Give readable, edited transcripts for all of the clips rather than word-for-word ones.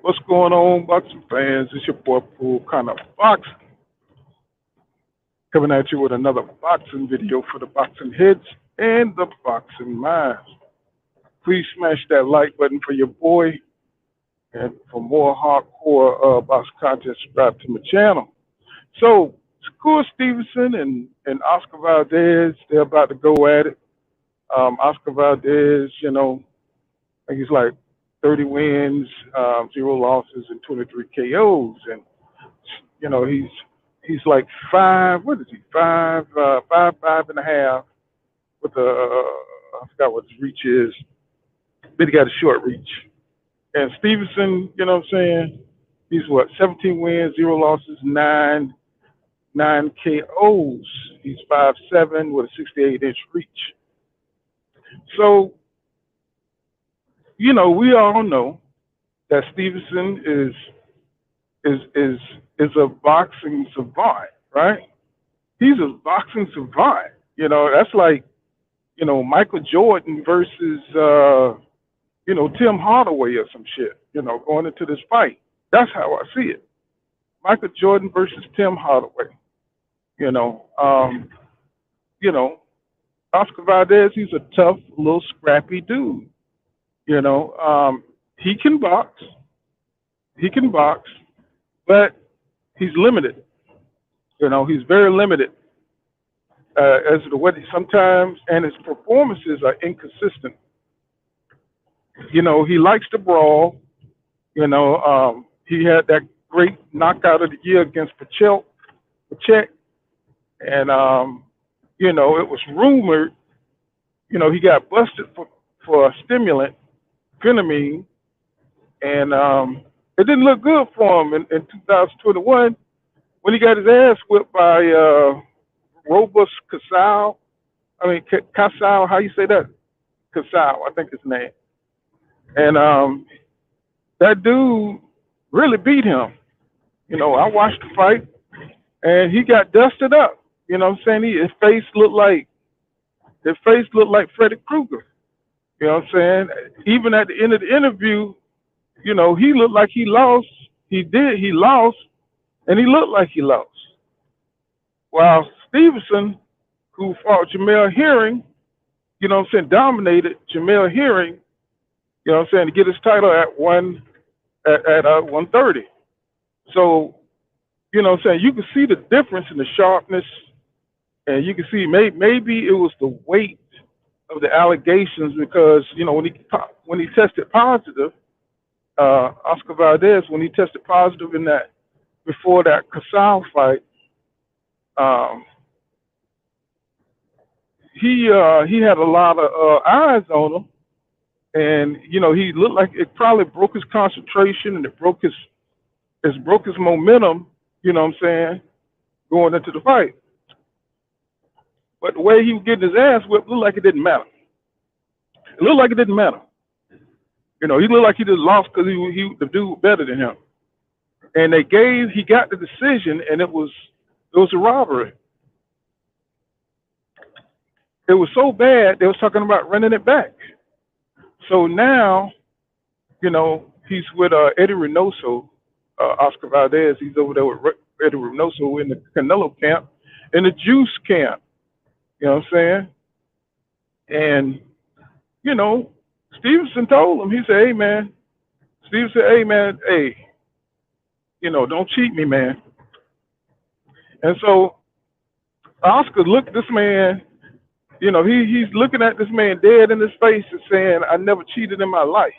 What's going on, boxing fans? It's your boy Pool Kind of Boxing, coming at you with another boxing video for the boxing heads and the boxing minds. Please smash that like button for your boy, and for more hardcore box content, subscribe to my channel. So, Shakur Stevenson and Oscar Valdez, they're about to go at it. Oscar Valdez, I think he's like 30 wins, 0 losses, and 23 KOs, and he's like five. What is he? Five and a half with I forgot what his reach is, but he got a short reach. And Stevenson, you know what I'm saying? He's what? 17 wins, 0 losses, nine KOs. He's 5'7" with a 68-inch reach. So we all know that Stevenson is a boxing savant, right? He's a boxing savant. That's like, Michael Jordan versus Tim Hardaway or some shit, going into this fight. That's how I see it. Michael Jordan versus Tim Hardaway. You know, um, you know, Oscar Valdez, he's a tough, little scrappy dude. You know, he can box. He can box, but he's limited. He's very limited as to what sometimes, and his performances are inconsistent. He likes to brawl. He had that great knockout of the year against Pachet, and it was rumored. He got busted for a stimulant, phenamine, and it didn't look good for him in 2021 when he got his ass whipped by Robust Casal. I mean, Casal, how you say that? Casal, I think his name. And that dude really beat him. I watched the fight, and he got dusted up. You know what I'm saying? His face looked like Freddy Krueger. You know what I'm saying? Even at the end of the interview, he looked like he lost. He lost, and he looked like he lost. While Stevenson, who fought Jamel Herring, dominated Jamel Herring, to get his title at 130. So, you can see the difference in the sharpness, and you can see maybe it was the weight of the allegations because when he tested positive, Oscar Valdez, when he tested positive in that before that Casal fight, um, he had a lot of eyes on him, and he looked like it probably broke his concentration and it broke his momentum. You know what I'm saying? Going into the fight, but the way he was getting his ass whipped looked like it didn't matter. It looked like it didn't matter. He looked like he just lost because he the dude was better than him. And he got the decision, and it was a robbery. It was so bad they was talking about running it back. So now, he's with Eddie Reynoso, Oscar Valdez. He's over there with Eddie Reynoso in the Canelo camp, in the Juice camp. You know what I'm saying? And Stevenson told him. He said, "Hey man," Stevenson said, "Hey man, hey, don't cheat me, man." And so Oscar looked at this man. He's looking at this man dead in his face and saying, "I never cheated in my life."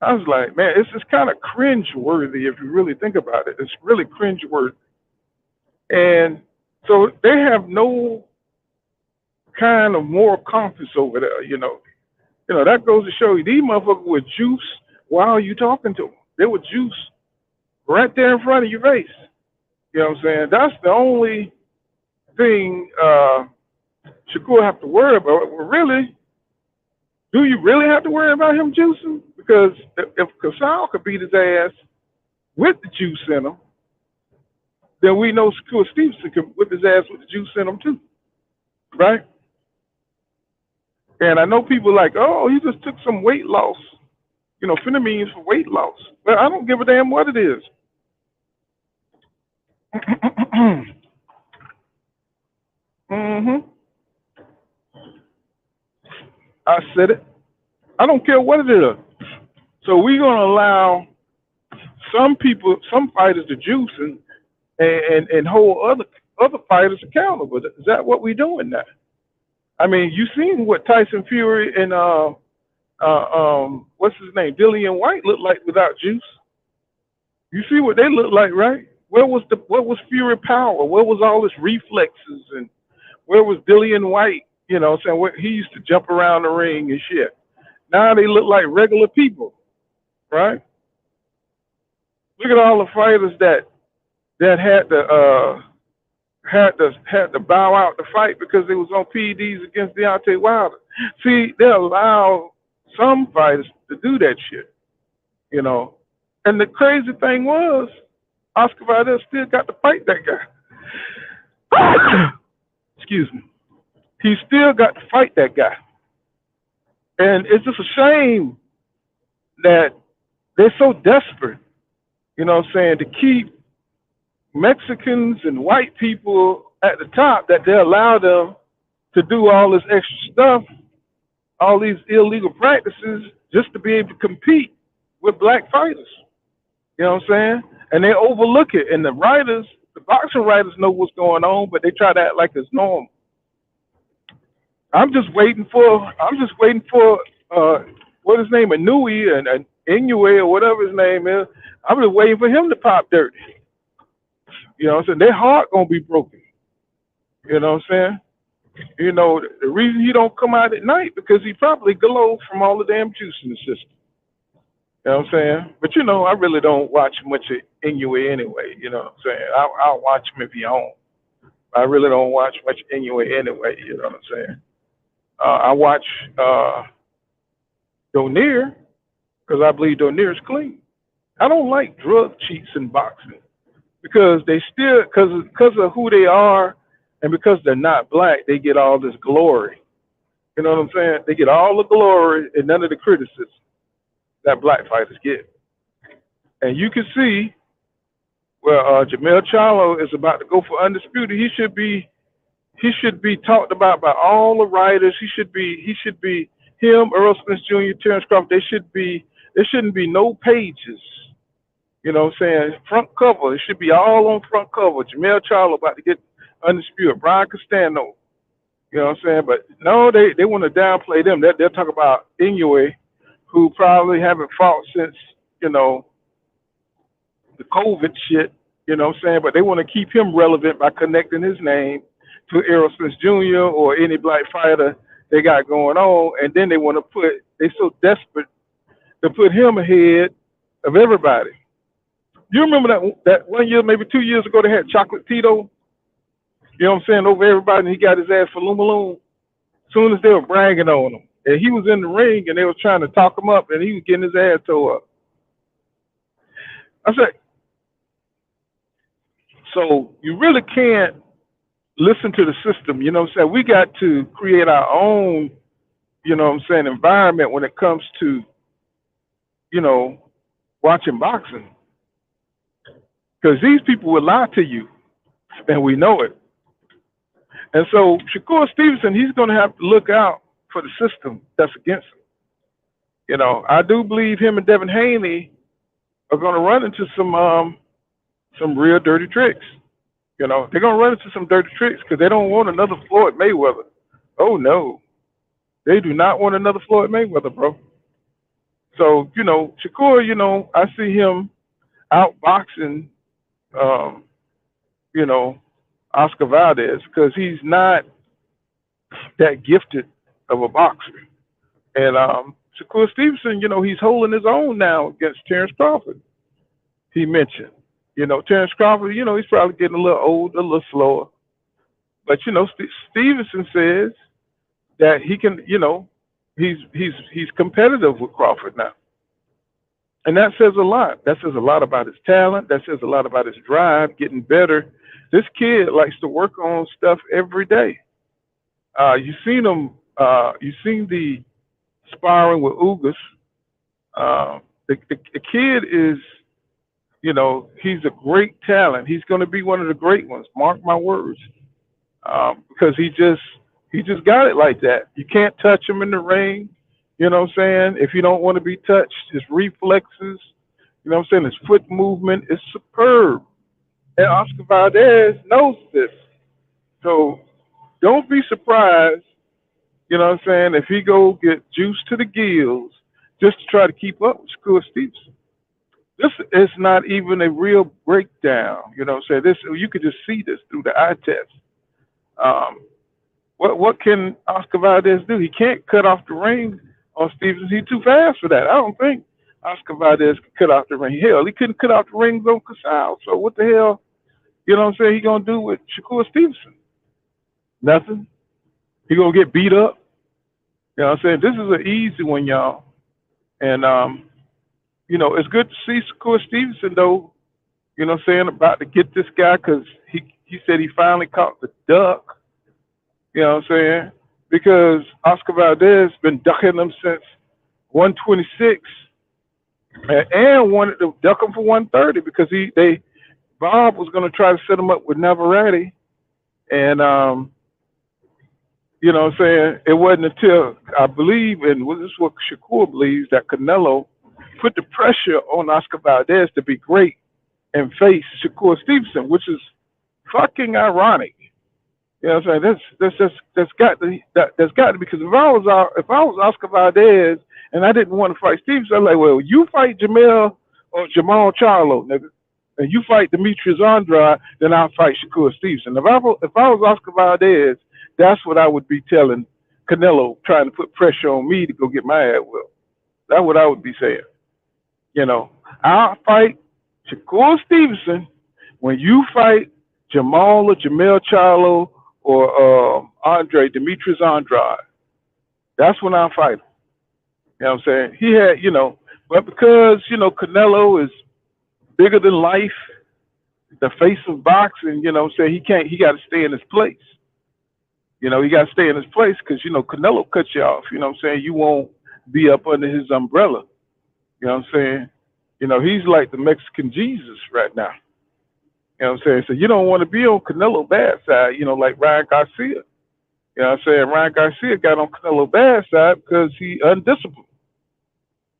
I was like, man, it's just kind of cringe worthy if you really think about it. It's really cringe worthy. And so they have no kind of moral compass over there. That goes to show you these motherfuckers were juice while you talking to them. They were juice right there in front of your face. You know what I'm saying? That's the only thing Shakur have to worry about. Well, really, do you really have to worry about him juicing? Because if Casal could beat his ass with the juice in him, then we know Shakur Stevenson can whip his ass with the juice in him too, right? And I know people like, oh, he just took some weight loss, phenamines for weight loss. But I don't give a damn what it is. hmm I said it. I don't care what it is. So we're gonna allow some people, some fighters to juice and hold other fighters accountable. Is that what we're doing now? I mean, you seen what Tyson Fury and what's his name, Dillian White look like without juice. You see what they look like, right? What was Fury power? Where was all his reflexes, and where was Dillian White? Saying he used to jump around the ring and shit. Now they look like regular people, right? Look at all the fighters that had to bow out the fight because they was on PEDs against Deontay Wilder. See, they allow some fighters to do that shit, And the crazy thing was, Oscar Valdez still got to fight that guy. Excuse me. He still got to fight that guy. And it's just a shame that they're so desperate, to keep Mexicans and white people at the top, that they allow them to do all this extra stuff, all these illegal practices, just to be able to compete with black fighters. You know what I'm saying? And they overlook it. And the boxing writers know what's going on, but they try to act like it's normal. I'm just waiting for what his name, Inui and Inoue or whatever his name is. I'm just waiting for him to pop dirty. You know what I'm saying? Their heart gonna be broken. You know what I'm saying? The reason he don't come out at night because he probably glows from all the damn juice in the system. You know what I'm saying? But I really don't watch much of Inoue anyway. You know what I'm saying? I'll watch him if he's on. I really don't watch much Inoue anyway. You know what I'm saying? I watch Donaire because I believe Donaire is clean. I don't like drug cheats in boxing because they still, because of who they are and because they're not black, they get all this glory. You know what I'm saying? They get all the glory and none of the criticism that black fighters get. And you can see where Jamel Charlo is about to go for undisputed. He should be talked about by all the writers. He should be him, Earl Smith Jr., Terence Crawford. There shouldn't be no pages. You know what I'm saying? Front cover. It should be all on front cover. Jamel Charlo about to get undisputed. Brian Castano. You know what I'm saying? But no, they want to downplay them. They'll talk about Inoue, who probably haven't fought since, the COVID shit. You know what I'm saying? But they want to keep him relevant by connecting his name to Errol Smith Jr. or any black fighter they got going on. And then they're so desperate to put him ahead of everybody. You remember that 1 year, maybe 2 years ago, they had Chocolate Tito, you know what I'm saying, over everybody, and he got his ass for Lumaloon. As soon as they were bragging on him. And he was in the ring, and they were trying to talk him up, and he was getting his ass tore up. I said, so you really can't listen to the system, you know what I'm saying? We got to create our own, environment when it comes to, watching boxing. Because these people will lie to you, and we know it. And so Shakur Stevenson, he's going to have to look out for the system that's against him. I do believe him and Devin Haney are going to run into some real dirty tricks. They're going to run into some dirty tricks because they don't want another Floyd Mayweather. Oh, no. They do not want another Floyd Mayweather, bro. So, Shakur, I see him outboxing, Oscar Valdez because he's not that gifted of a boxer. And Shakur Stevenson, he's holding his own now against Terence Crawford. He mentioned, Terence Crawford, he's probably getting a little older, a little slower. But, Stevenson says that he can, he's competitive with Crawford now. And that says a lot. That says a lot about his talent. That says a lot about his drive, getting better. This kid likes to work on stuff every day. You've seen him You seen the sparring with Ugas. The kid is, he's a great talent. He's going to be one of the great ones. Mark my words. Because he just got it like that. You can't touch him in the ring. You know what I'm saying? If you don't want to be touched, his reflexes, you know what I'm saying? His foot movement is superb. And Oscar Valdez knows this. So don't be surprised, you know what I'm saying, if he go get juice to the gills just to try to keep up with Shakur Stevenson. This is not even a real breakdown, you know what I'm saying? This you could just see this through the eye test. Um, what can Oscar Valdez do? He can't cut off the ring on Stevenson. He's too fast for that. I don't think Oscar Valdez can cut off the ring. Hell, he couldn't cut off the rings on Casal. So what the hell, you know what I'm saying, he gonna do with Shakur Stevenson? Nothing. He gonna get beat up. You know what I'm saying? This is an easy one, y'all. And it's good to see Shakur Stevenson though, you know what I'm saying, about to get this guy because he said he finally caught the duck. You know what I'm saying? Because Oscar Valdez been ducking him since 126 and wanted to duck him for 130 because Bob was going to try to set him up with Navarrete. And, you know what I'm saying, it wasn't until I believe, and this is what Shakur believes, that Canelo put the pressure on Oscar Valdez to be great and face Shakur Stevenson, which is fucking ironic. You know what I'm saying? That's got to because if I was Oscar Valdez and I didn't want to fight Stevenson, I'm like, well, you fight Jamal Charlo, nigga, and you fight Demetrius Andrade, then I'll fight Shakur Stevenson. If I was Oscar Valdez, that's what I would be telling Canelo, trying to put pressure on me to go get my ass whipped. That's what I would be saying. You know, I'll fight Shakur Stevenson when you fight Jamal or Jamel Charlo or Demetrius Andrade. That's when I'll fight him. You know what I'm saying? He had, but because, Canelo is bigger than life, the face of boxing, you know what I'm saying, he got to stay in his place. He got to stay in his place because, Canelo cut you off. You know what I'm saying? You won't be up under his umbrella. You know what I'm saying? He's like the Mexican Jesus right now. You know what I'm saying? So you don't want to be on Canelo bad side, like Ryan Garcia. You know what I'm saying? Ryan Garcia got on Canelo bad side because he undisciplined.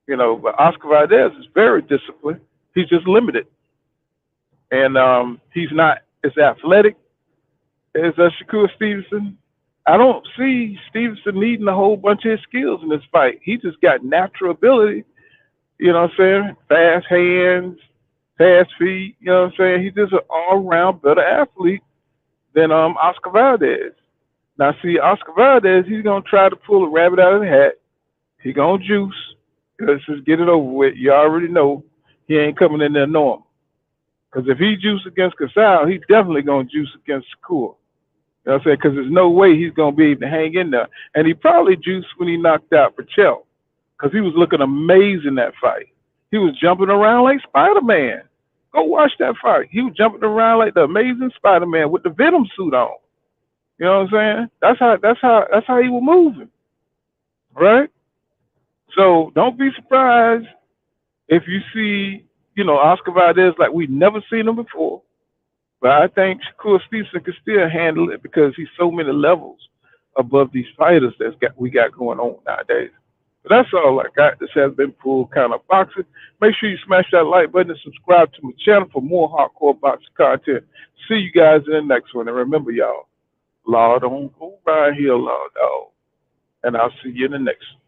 But Oscar Valdez is very disciplined. He's just limited. And he's not as athletic as Shakur Stevenson. I don't see Stevenson needing a whole bunch of his skills in this fight. He just got natural ability, you know what I'm saying? Fast hands, fast feet, you know what I'm saying? He's just an all-around better athlete than Oscar Valdez. Now, see, Oscar Valdez, he's going to try to pull a rabbit out of the hat. He going to juice. Let's just get it over with. You already know he ain't coming in there normal. Because if he juice against Casal, he's definitely going to juice against Shakur. You know what I'm saying? Because there's no way he's going to be able to hang in there. And he probably juiced when he knocked out Pachel. Because he was looking amazing that fight. He was jumping around like Spider-Man. Go watch that fight. He was jumping around like the amazing Spider-Man with the Venom suit on. You know what I'm saying? That's how he was moving. Right? So don't be surprised if you see, Oscar Valdez like we've never seen him before. But I think Shakur Stevenson can still handle it because he's so many levels above these fighters we got going on nowadays. But that's all I got. This has been Pool Counter Boxing. Make sure you smash that like button and subscribe to my channel for more hardcore boxing content. See you guys in the next one. And remember, y'all, law don't go right here, law dog. And I'll see you in the next one.